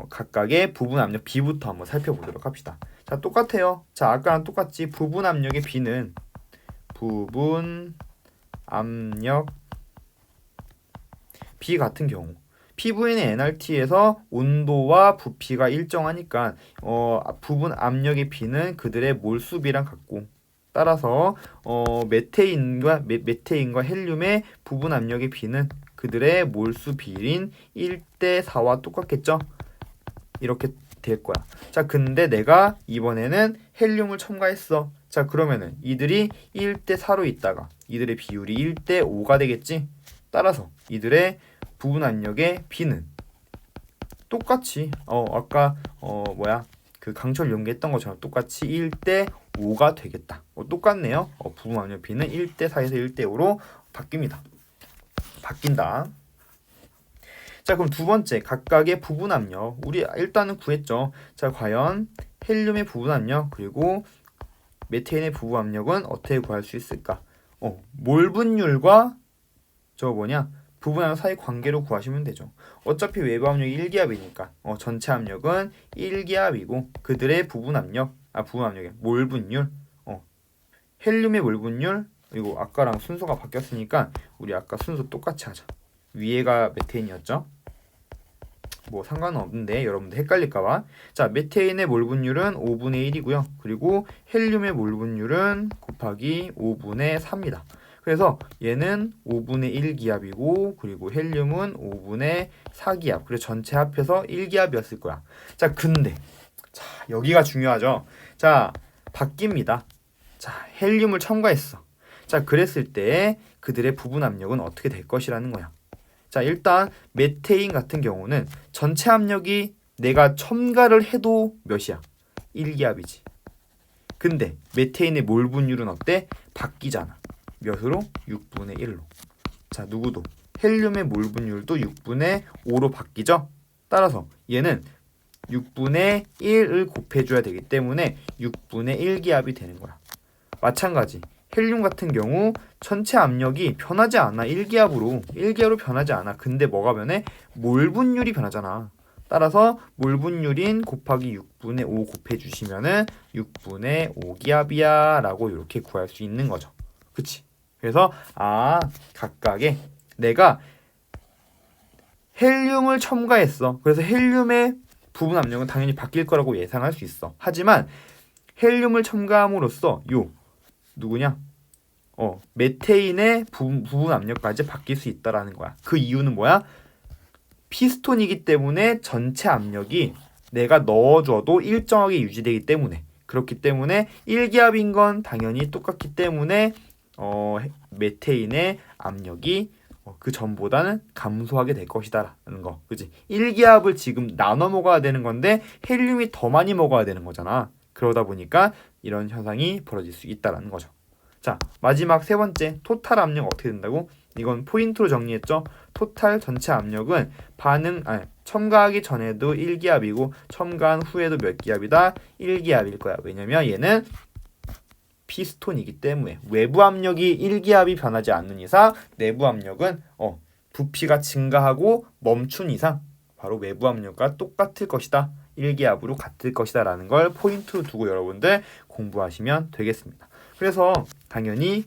Speaker 1: 각각의 부분 압력 B부터 한번 살펴보도록 합시다. 자, 똑같아요. 자, 아까랑 똑같지. 부분 압력의 B는 부분 압력 B 같은 경우 PV는 NRT에서 온도와 부피가 일정하니까 부분 압력의 B는 그들의 몰수비랑 같고, 따라서 메테인과 헬륨의 부분 압력의 B는 그들의 몰수 비율인 1대4와 똑같겠죠? 이렇게 될 거야. 자, 근데 내가 이번에는 헬륨을 첨가했어. 자, 그러면은 이들이 1대4로 있다가 이들의 비율이 1대5가 되겠지? 따라서 이들의 부분 압력의 B는 똑같이 아까 그 강철 연기했던 것처럼 똑같이 1대5가 되겠다. 똑같네요. 부분 압력 B는 1대4에서 1대5로 바뀐다. 자, 그럼 두 번째 각각의 부분 압력 우리 일단은 구했죠. 자, 과연 헬륨의 부분 압력 그리고 메테인의 부분 압력은 어떻게 구할 수 있을까? 몰 분율과 부분 압력 사이 관계로 구하시면 되죠. 어차피 외부 압력이 1기압이니까 전체 압력은 1기압이고 그들의 부분 압력의 몰 분율, 헬륨의 몰 분율, 그리고 아까랑 순서가 바뀌었으니까 우리 아까 순서 똑같이 하자. 위에가 메테인이었죠? 뭐 상관은 없는데 여러분들 헷갈릴까봐. 자, 메테인의 몰 분율은 5분의 1이고요. 그리고 헬륨의 몰 분율은 곱하기 5분의 4입니다. 그래서 얘는 5분의 1기압이고 그리고 헬륨은 5분의 4기압. 그래서 전체 합해서 1기압이었을 거야. 자, 근데 자, 여기가 중요하죠. 자, 바뀝니다. 자, 헬륨을 첨가했어. 자, 그랬을 때 그들의 부분 압력은 어떻게 될 것이라는 거야. 자, 일단 메테인 같은 경우는 전체 압력이 내가 첨가를 해도 몇이야? 1기압이지. 근데 메테인의 몰 분율은 어때? 바뀌잖아. 몇으로? 6분의 1로. 자, 누구도 헬륨의 몰 분율도 6분의 5로 바뀌죠? 따라서 얘는 6분의 1을 곱해줘야 되기 때문에 6분의 1기압이 되는 거야. 마찬가지 헬륨 같은 경우 전체 압력이 변하지 않아. 1기압으로 변하지 않아. 근데 뭐가 변해? 몰 분율이 변하잖아. 따라서 몰 분율인 곱하기 6분의 5 곱해주시면은 6분의 5기압이야 라고 이렇게 구할 수 있는 거죠. 그치? 그래서 각각의 내가 헬륨을 첨가했어. 그래서 헬륨의 부분 압력은 당연히 바뀔 거라고 예상할 수 있어. 하지만 헬륨을 첨가함으로써 누구냐? 메테인의 부분 압력까지 바뀔 수 있다라는 거야. 그 이유는 뭐야? 피스톤이기 때문에 전체 압력이 내가 넣어줘도 일정하게 유지되기 때문에, 그렇기 때문에 1기압인 건 당연히 똑같기 때문에 메테인의 압력이 그 전보다는 감소하게 될 것이다라는 거. 그치? 1기압을 지금 나눠 먹어야 되는 건데 헬륨이 더 많이 먹어야 되는 거잖아. 그러다 보니까 이런 현상이 벌어질 수 있다라는 거죠. 자, 마지막 세 번째 토탈 압력 어떻게 된다고? 이건 포인트로 정리했죠. 토탈 전체 압력은 첨가하기 전에도 1기압이고 첨가한 후에도 몇 기압이다? 1기압일 거야. 왜냐면 얘는 피스톤이기 때문에 외부 압력이 1기압이 변하지 않는 이상 내부 압력은 부피가 증가하고 멈춘 이상 바로 외부 압력과 똑같을 것이다. 1기압으로 같을 것이다 라는 걸 포인트로 두고 여러분들 공부하시면 되겠습니다. 그래서 당연히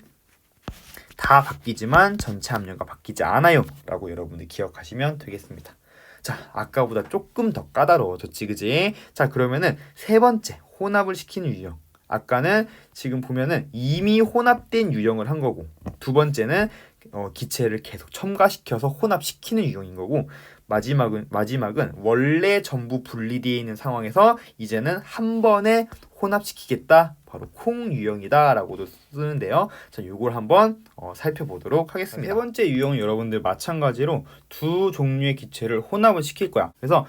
Speaker 1: 다 바뀌지만 전체 압력이 바뀌지 않아요 라고 여러분들 기억하시면 되겠습니다. 자, 아까보다 조금 더 까다로워졌지, 그지? 자, 그러면은 세 번째 혼합을 시키는 유형. 아까는 지금 보면은 이미 혼합된 유형을 한 거고, 두 번째는 기체를 계속 첨가시켜서 혼합시키는 유형인 거고, 마지막은 원래 전부 분리되어 있는 상황에서 이제는 한 번에 혼합시키겠다. 바로 콩 유형이다 라고도 쓰는데요. 자, 요걸 한번 살펴보도록 하겠습니다. 세 번째 유형은 여러분들 마찬가지로 두 종류의 기체를 혼합을 시킬 거야. 그래서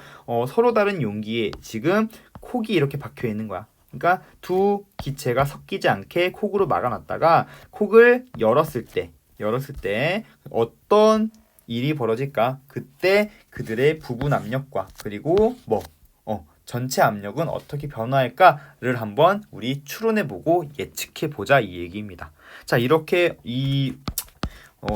Speaker 1: 서로 다른 용기에 지금 콕이 이렇게 박혀 있는 거야. 그러니까 두 기체가 섞이지 않게 콕으로 막아놨다가 콕을 열었을 때 어떤 일이 벌어질까? 그때 그들의 부분 압력과 그리고 전체 압력은 어떻게 변화할까를 한번 우리 추론해보고 예측해보자 이 얘기입니다. 자, 이렇게 이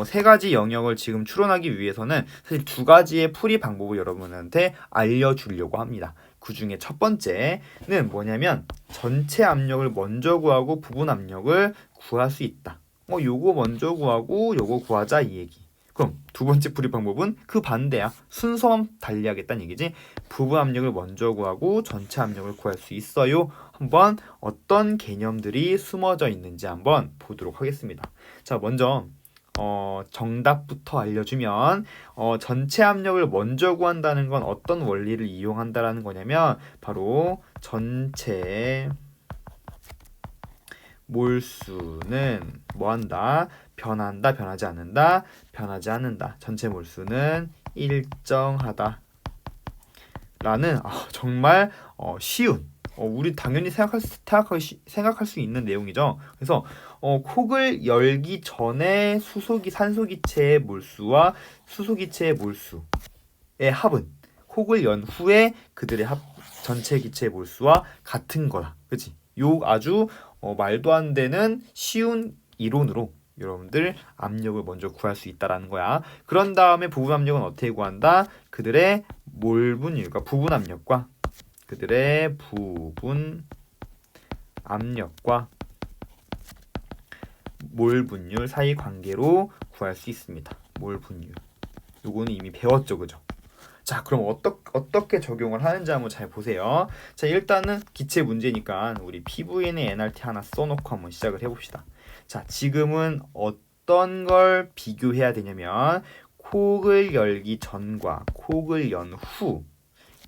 Speaker 1: 세 가지 영역을 지금 추론하기 위해서는 사실 두 가지의 풀이 방법을 여러분한테 알려주려고 합니다. 그 중에 첫 번째는 뭐냐면 전체 압력을 먼저 구하고 부분 압력을 구할 수 있다. 요거 먼저 구하고 요거 구하자 이 얘기. 그럼 두 번째 풀이 방법은 그 반대야. 순서 달리하겠다는 얘기지. 부분 압력을 먼저 구하고 전체 압력을 구할 수 있어요. 한번 어떤 개념들이 숨어져 있는지 한번 보도록 하겠습니다. 자, 먼저 정답부터 알려주면 전체 압력을 먼저 구한다는 건 어떤 원리를 이용한다라는 거냐면 바로 전체 몰수는 뭐한다? 변한다, 변하지 않는다, 변하지 않는다. 전체 몰수는 일정하다. 라는 정말 쉬운 우리 당연히 생각할 수 있는 내용이죠. 그래서 콕을 열기 전에 산소기체의 몰수와 수소기체의 몰수의 합은 콕을 연 후에 그들의 전체 기체의 몰수와 같은 거다. 그치? 요 아주 말도 안 되는 쉬운 이론으로 여러분들 압력을 먼저 구할 수 있다라는 거야. 그런 다음에 부분 압력은 어떻게 구한다? 그들의 몰분율과 부분 압력과 그들의 부분 압력과 몰분율 사이 관계로 구할 수 있습니다. 몰분율. 요거는 이미 배웠죠, 그죠? 자, 그럼 어떻게 적용을 하는지 한번 잘 보세요. 자, 일단은 기체 문제니까 우리 PVN의 NRT 하나 써놓고 한번 시작을 해봅시다. 자, 지금은 어떤 걸 비교해야 되냐면 콕을 열기 전과 콕을 연 후,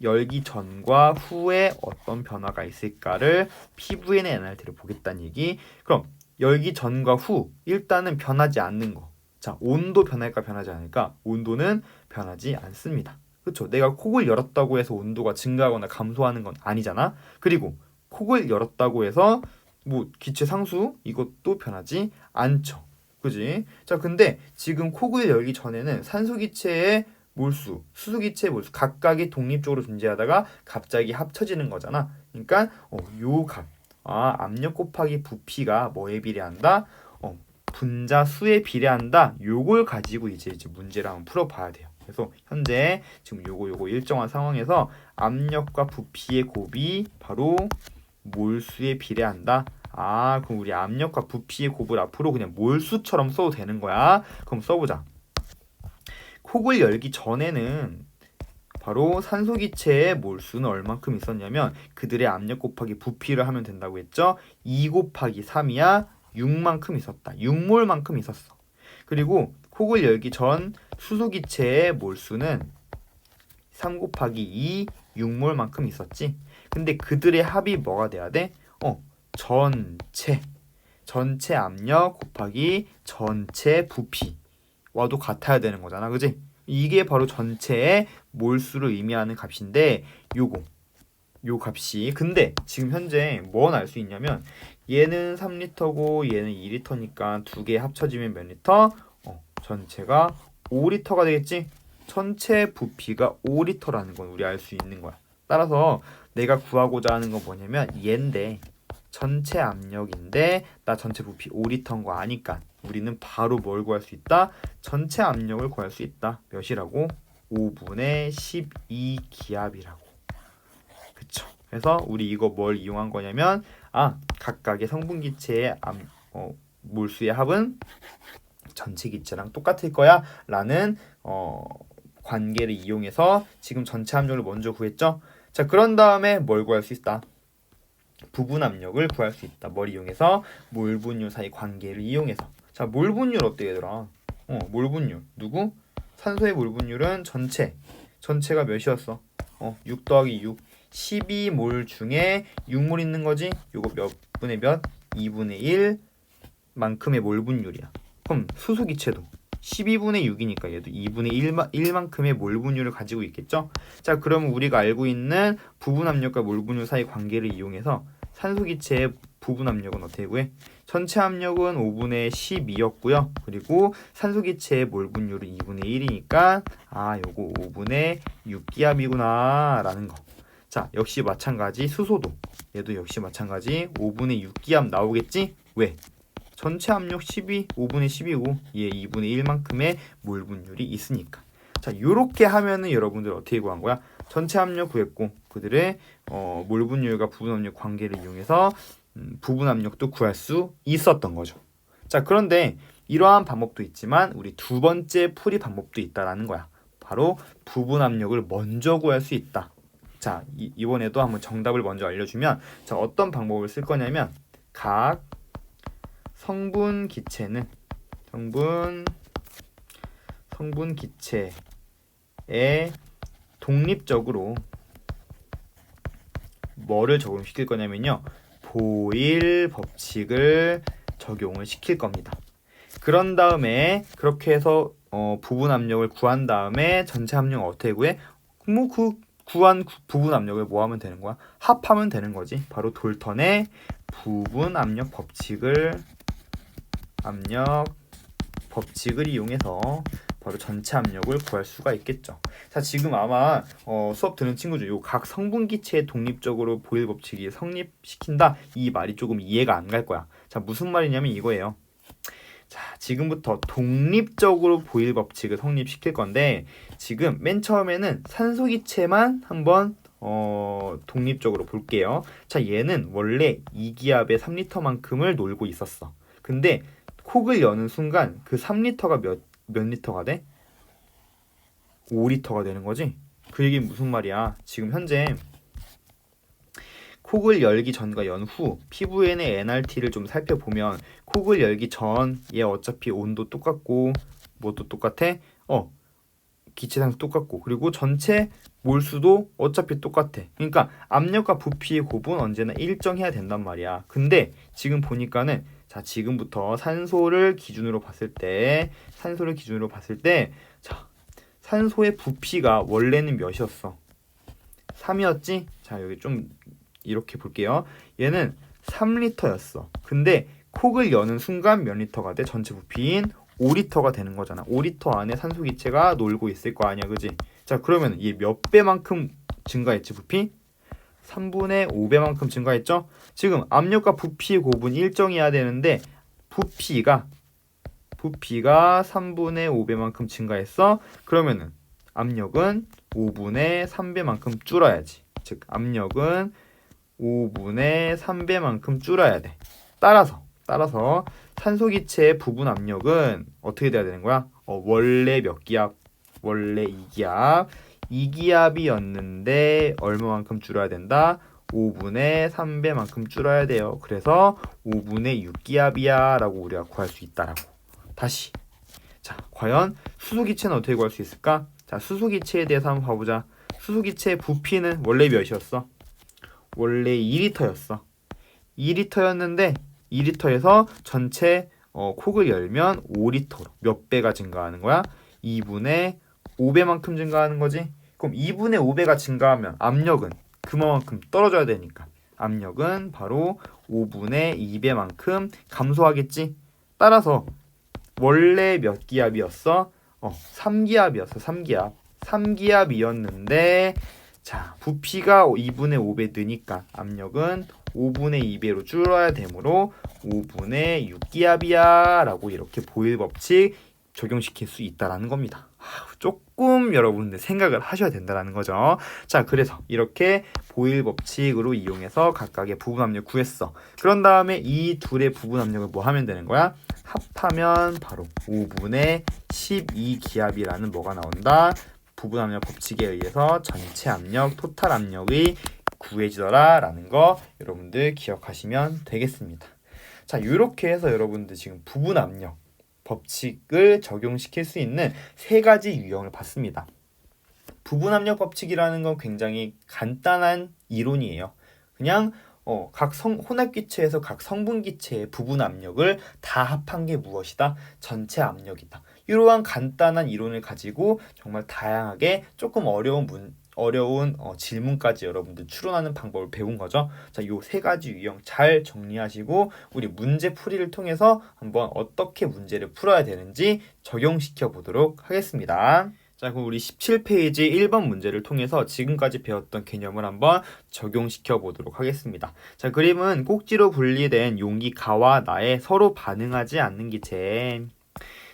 Speaker 1: 열기 전과 후에 어떤 변화가 있을까를 PVN의 NRT를 보겠다는 얘기. 그럼 열기 전과 후 일단은 변하지 않는 거. 자, 온도 변할까 변하지 않을까? 온도는 변하지 않습니다. 그렇죠? 내가 콕을 열었다고 해서 온도가 증가하거나 감소하는 건 아니잖아. 그리고 콕을 열었다고 해서 뭐 기체 상수 이것도 변하지 않죠. 그지? 자, 근데 지금 콕을 열기 전에는 산소 기체의 몰수, 수소 기체의 몰수 각각이 독립적으로 존재하다가 갑자기 합쳐지는 거잖아. 그러니까 요 값, 압력 곱하기 부피가 뭐에 비례한다? 분자 수에 비례한다. 요걸 가지고 이제 문제를 한번 풀어봐야 돼요. 그래서 현재 지금 요거 일정한 상황에서 압력과 부피의 곱이 바로 몰수에 비례한다. 그럼 우리 압력과 부피의 곱을 앞으로 그냥 몰수처럼 써도 되는 거야. 그럼 써보자. 콕을 열기 전에는 바로 산소기체의 몰수는 얼만큼 있었냐면 그들의 압력 곱하기 부피를 하면 된다고 했죠. 2 곱하기 3이야 6만큼 있었다. 6몰만큼 있었어. 그리고 콕을 열기 전 수소기체의 몰수는 3 곱하기 2 6몰만큼 있었지. 근데 그들의 합이 뭐가 돼야 돼? 전체 압력 곱하기 전체 부피와도 같아야 되는 거잖아. 그지? 이게 바로 전체의 몰수를 의미하는 값인데 요 값이 근데 지금 현재 뭘 알 수 있냐면 얘는 3리터고 얘는 2리터니까 두 개 합쳐지면 몇 리터? 전체가 5리터가 되겠지? 전체 부피가 5리터라는 건 우리 알 수 있는 거야. 따라서 내가 구하고자 하는 건 뭐냐면 얘인데 전체 압력인데 나 전체 부피 5리터인 거 아니까 우리는 바로 뭘 구할 수 있다? 전체 압력을 구할 수 있다. 몇이라고? 5분의 12기압이라고. 그쵸? 그래서 우리 이거 뭘 이용한 거냐면 각각의 성분 기체의 몰수의 합은 전체 기체랑 똑같을 거야 라는 관계를 이용해서 지금 전체 압력을 먼저 구했죠. 자, 그런 다음에 뭘 구할 수 있다? 부분 압력을 구할 수 있다. 뭘 이용해서? 몰분율 사이 관계를 이용해서. 자, 몰분율 어때 얘들아? 몰분율 누구? 산소의 몰분율은 전체가 몇이었어? 6 더하기 6 12몰 중에 6몰 있는 거지? 요거 몇 분의 몇? 2분의 1 만큼의 몰분율이야. 그럼 수소기체도 12분의 6이니까 얘도 2분의 1만큼의 몰 분율을 가지고 있겠죠. 자, 그럼 우리가 알고 있는 부분 압력과 몰 분율 사이 관계를 이용해서 산소 기체의 부분 압력은 어떻게 구해? 전체 압력은 5분의 12였고요. 그리고 산소 기체의 몰 분율은 2분의 1이니까 요거 5분의 6기압이구나 라는 거. 자, 역시 마찬가지 수소도 얘도 역시 마찬가지 5분의 6기압 나오겠지? 왜? 전체 압력 5분의 12고 얘 2분의 1만큼의 몰 분율이 있으니까. 자, 요렇게 하면은 여러분들 어떻게 구한 거야? 전체 압력 구했고 그들의 몰 분율과 부분 압력 관계를 이용해서 부분 압력도 구할 수 있었던 거죠. 자, 그런데 이러한 방법도 있지만 우리 두 번째 풀이 방법도 있다라는 거야. 바로 부분 압력을 먼저 구할 수 있다. 자, 이번에도 한번 정답을 먼저 알려주면, 자, 어떤 방법을 쓸 거냐면 각 성분 기체는 성분 기체에 독립적으로 뭐를 적용시킬 거냐면요, 보일 법칙을 적용을 시킬 겁니다. 그런 다음에 그렇게 해서 부분 압력을 구한 다음에 전체 압력을 어떻게 구해? 구한 부분 압력을 뭐 하면 되는 거야? 합하면 되는 거지. 바로 돌턴의 부분 압력 법칙을 이용해서 바로 전체 압력을 구할 수가 있겠죠. 자, 지금 아마 수업 듣는 친구들 요 각 성분 기체에 독립적으로 보일 법칙이 성립시킨다 이 말이 조금 이해가 안 갈 거야. 자, 무슨 말이냐면 이거예요. 자, 지금부터 독립적으로 보일 법칙을 성립시킬 건데, 지금 맨 처음에는 산소 기체만 한번 독립적으로 볼게요. 자, 얘는 원래 2기압의 3리터만큼을 놀고 있었어. 근데 콕을 여는 순간 그 3리터가 몇 리터가 돼? 5리터가 되는 거지? 그 얘기는 무슨 말이야? 지금 현재 콕을 열기 전과 연후 피부엔의 NRT를 좀 살펴보면, 콕을 열기 전 얘 어차피 온도 똑같고 뭐도 똑같아? 기체상수 똑같고, 그리고 전체 몰수도 어차피 똑같아. 그러니까 압력과 부피의 곱은 언제나 일정해야 된단 말이야. 근데 지금 보니까는, 자, 지금부터 산소를 기준으로 봤을 때 자, 산소의 부피가 원래는 몇이었어? 3이었지? 자, 여기 좀 이렇게 볼게요. 얘는 3리터였어. 근데 콕을 여는 순간 몇 리터가 돼? 전체 부피인 5리터가 되는 거잖아. 5리터 안에 산소 기체가 놀고 있을 거 아니야, 그지? 자, 그러면 얘 몇 배만큼 증가했지, 부피? 3분의 5배만큼 증가했죠? 지금 압력과 부피의 곱은 일정해야 되는데 부피가 3분의 5배만큼 증가했어? 그러면은 압력은 5분의 3배만큼 줄어야지. 즉, 압력은 5분의 3배만큼 줄어야 돼. 따라서 산소 기체의 부분 압력은 어떻게 돼야 되는 거야? 원래 몇 기압? 원래 2기압. 2기압이었는데 얼마만큼 줄어야 된다? 5분의 3배만큼 줄어야 돼요. 그래서 5분의 6기압이야 라고 우리가 구할 수 있다라고. 다시. 자, 과연 수소기체는 어떻게 구할 수 있을까? 자, 수소기체에 대해서 한번 봐보자. 수소기체의 부피는 원래 몇이었어? 원래 2리터였어. 2리터였는데 2리터에서 전체 콕을 열면 5리터로 몇 배가 증가하는 거야? 2분의 5배만큼 증가하는 거지. 그럼 2분의 5배가 증가하면 압력은 그만큼 떨어져야 되니까 압력은 바로 5분의 2배만큼 감소하겠지. 따라서 원래 몇 기압이었어? 3기압이었어. 3기압이었는데, 자, 부피가 2분의 5배 느니까 압력은 5분의 2배로 줄어야 되므로 5분의 6기압이야 라고 이렇게 보일 법칙 적용시킬 수 있다라는 겁니다. 조금 여러분들 생각을 하셔야 된다라는 거죠. 자, 그래서 이렇게 보일 법칙으로 이용해서 각각의 부분 압력 구했어. 그런 다음에 이 둘의 부분 압력을 뭐 하면 되는 거야? 합하면 바로 5분의 12기압이라는 뭐가 나온다? 부분 압력 법칙에 의해서 전체 압력, 토탈 압력이 구해지더라 라는 거 여러분들 기억하시면 되겠습니다. 자, 이렇게 해서 여러분들 지금 부분 압력 법칙을 적용시킬 수 있는 세 가지 유형을 봤습니다. 부분 압력 법칙이라는 건 굉장히 간단한 이론이에요. 그냥 각 혼합 기체에서 각 성분 기체의 부분 압력을 다 합한 게 무엇이다? 전체 압력이다. 이러한 간단한 이론을 가지고 정말 다양하게 조금 어려운 질문까지 여러분들 추론하는 방법을 배운 거죠. 자, 요 세 가지 유형 잘 정리하시고 우리 문제 풀이를 통해서 한번 어떻게 문제를 풀어야 되는지 적용시켜 보도록 하겠습니다. 자, 그럼 우리 17페이지 1번 문제를 통해서 지금까지 배웠던 개념을 한번 적용시켜 보도록 하겠습니다. 자, 그림은 꼭지로 분리된 용기 가와 나에 서로 반응하지 않는 기체.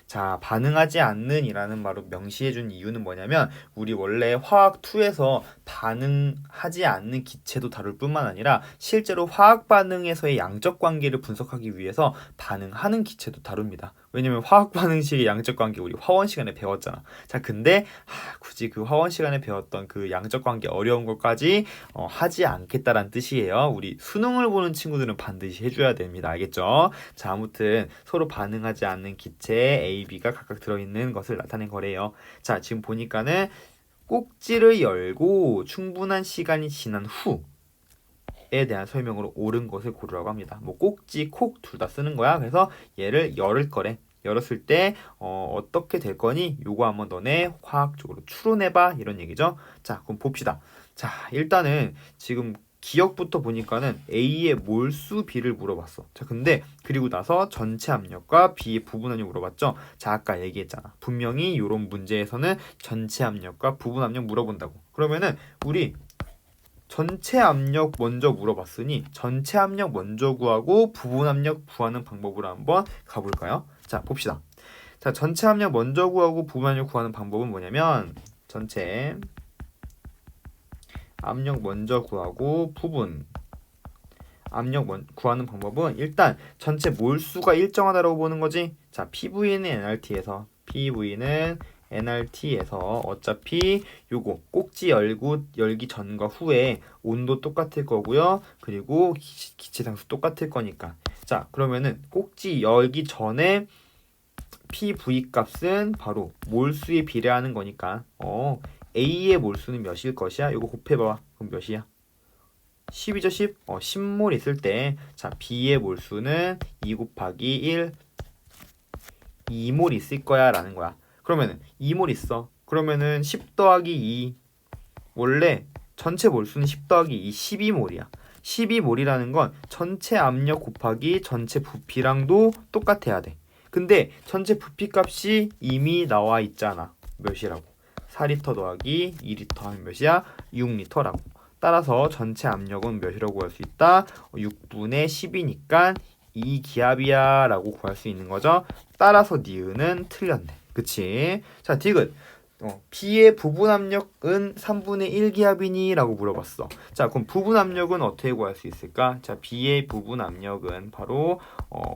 Speaker 1: 자, 반응하지 않는 이라는 말로 명시해 준 이유는 뭐냐면 우리 원래 화학 2에서 반응하지 않는 기체도 다룰 뿐만 아니라 실제로 화학 반응에서의 양적 관계를 분석하기 위해서 반응하는 기체도 다룹니다. 왜냐면 화학 반응식의 양적 관계 우리 화원 시간에 배웠잖아. 자, 근데 굳이 그 화원 시간에 배웠던 그 양적 관계 어려운 것까지 하지 않겠다란 뜻이에요. 우리 수능을 보는 친구들은 반드시 해줘야 됩니다. 알겠죠? 자, 아무튼 서로 반응하지 않는 기체 A, B가 각각 들어있는 것을 나타낸 거래요. 자, 지금 보니까는 꼭지를 열고 충분한 시간이 지난 후에 대한 설명으로 옳은 것을 고르라고 합니다. 뭐 꼭지, 콕 둘 다 쓰는 거야. 그래서 얘를 열을 거래. 열었을 때 어떻게 될 거니? 요거 한번 너네 화학적으로 추론해봐. 이런 얘기죠. 자, 그럼 봅시다. 자, 일단은 지금 기억부터 보니까는 A의 몰수 B를 물어봤어. 자, 근데 그리고 나서 전체 압력과 B의 부분 압력 물어봤죠. 자, 아까 얘기했잖아. 분명히 이런 문제에서는 전체 압력과 부분 압력 물어본다고. 그러면은 우리 전체 압력 먼저 물어봤으니 전체 압력 먼저 구하고 부분 압력 구하는 방법으로 한번 가볼까요? 자, 봅시다. 자, 전체 압력 먼저 구하고 부분 압력 구하는 방법은 뭐냐면 전체 압력 먼저 구하고 부분 압력 구하는 방법은 일단 전체 몰수가 일정하다고 보는 거지. 자, PV는 NRT에서 어차피 요거 꼭지 열기 전과 후에 온도 똑같을 거고요. 그리고 기체 상수 똑같을 거니까. 자, 그러면은 꼭지 열기 전에 PV 값은 바로 몰수에 비례하는 거니까 A의 몰수는 몇일 것이야? 요거 곱해봐. 그럼 몇이야? 10이죠, 10? 10몰 있을 때, 자, B의 몰수는 2 곱하기 1, 2몰 있을 거야, 라는 거야. 그러면은, 2몰 있어. 그러면은, 10 더하기 2, 원래 전체 몰수는 10 더하기 2, 12몰이야. 12몰이라는 건 전체 압력 곱하기 전체 부피랑도 똑같아야 돼. 근데, 전체 부피 값이 이미 나와 있잖아. 몇이라고? 4리터 더하기 2리터 하면 몇이야? 6리터라고. 따라서 전체 압력은 몇이라고 구할 수 있다? 6분의 10이니까 2기압이야 라고 구할 수 있는 거죠. 따라서 니은은 틀렸네. 그치? 자, 디귿. B의 부분 압력은 3분의 1기압이니? 라고 물어봤어. 자, 그럼 부분 압력은 어떻게 구할 수 있을까? 자, B의 부분 압력은 바로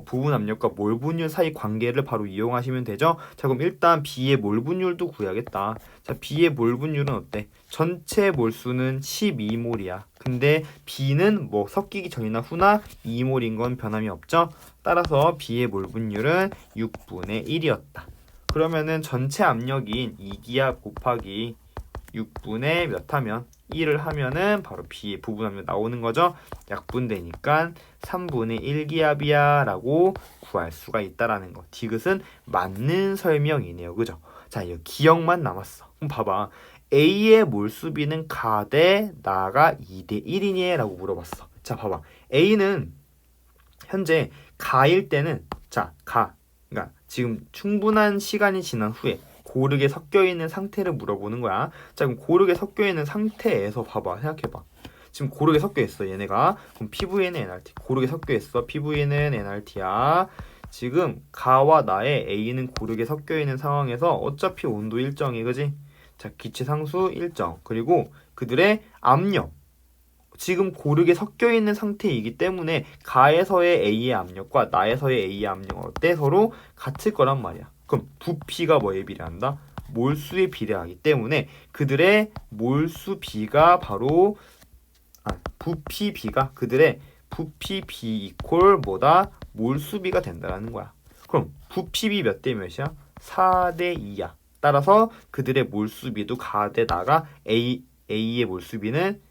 Speaker 1: 부분 압력과 몰 분율 사이 관계를 바로 이용하시면 되죠. 자, 그럼 일단 B의 몰 분율도 구해야겠다. 자, B의 몰 분율은 어때? 전체 몰수는 12몰이야. 근데 B는 뭐 섞이기 전이나 후나 2몰인 건 변함이 없죠. 따라서 B의 몰 분율은 6분의 1이었다. 그러면은 전체 압력인 2기압 곱하기 6분의 몇 하면 1을 하면은 바로 B의 부분 압력 나오는 거죠. 약분되니까 3분의 1기압이야 라고 구할 수가 있다라는 거. 디귿은 맞는 설명이네요. 그죠? 자, 이 기억만 남았어. 그럼 봐봐. A의 몰수비는 가 대 나가 2대 1이니? 라고 물어봤어. 자, 봐봐. A는 현재 가일 때는 그러니까 지금 충분한 시간이 지난 후에 고르게 섞여 있는 상태를 물어보는 거야. 자, 그럼 고르게 섞여 있는 상태에서 봐봐. 생각해봐. 지금 고르게 섞여 있어, 얘네가. 그럼 PV는 NRT. 고르게 섞여 있어. PV는 NRT야. 지금 가와 나의 A는 고르게 섞여 있는 상황에서 어차피 온도 일정이, 그지? 자, 기체 상수 일정. 그리고 그들의 압력. 지금 고르게 섞여 있는 상태이기 때문에 가에서의 A의 압력과 나에서의 A의 압력은 어때? 서로 같을 거란 말이야. 그럼 부피가 뭐에 비례한다? 몰수에 비례하기 때문에 그들의 몰수 B가 바로 부피 B가 그들의 부피 B 이퀄 뭐다? 몰수 B가 된다라는 거야. 그럼 부피 B 몇 대 몇이야? 4대 2야. 따라서 그들의 몰수 B도 가 대 나가 A의 몰수 B는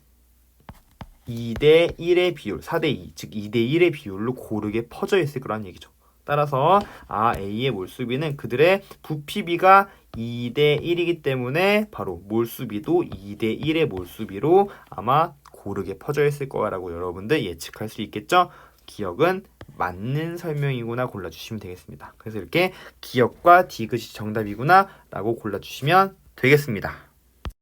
Speaker 1: 2대 1의 비율, 4대 2, 즉 2대 1의 비율로 고르게 퍼져 있을 거란 얘기죠. 따라서 A의 몰수비는 그들의 부피비가 2대 1이기 때문에 바로 몰수비도 2대 1의 몰수비로 아마 고르게 퍼져 있을 거라고 여러분들 예측할 수 있겠죠? 기억은 맞는 설명이구나 골라주시면 되겠습니다. 그래서 이렇게 기억과 디귿이 정답이구나 라고 골라주시면 되겠습니다.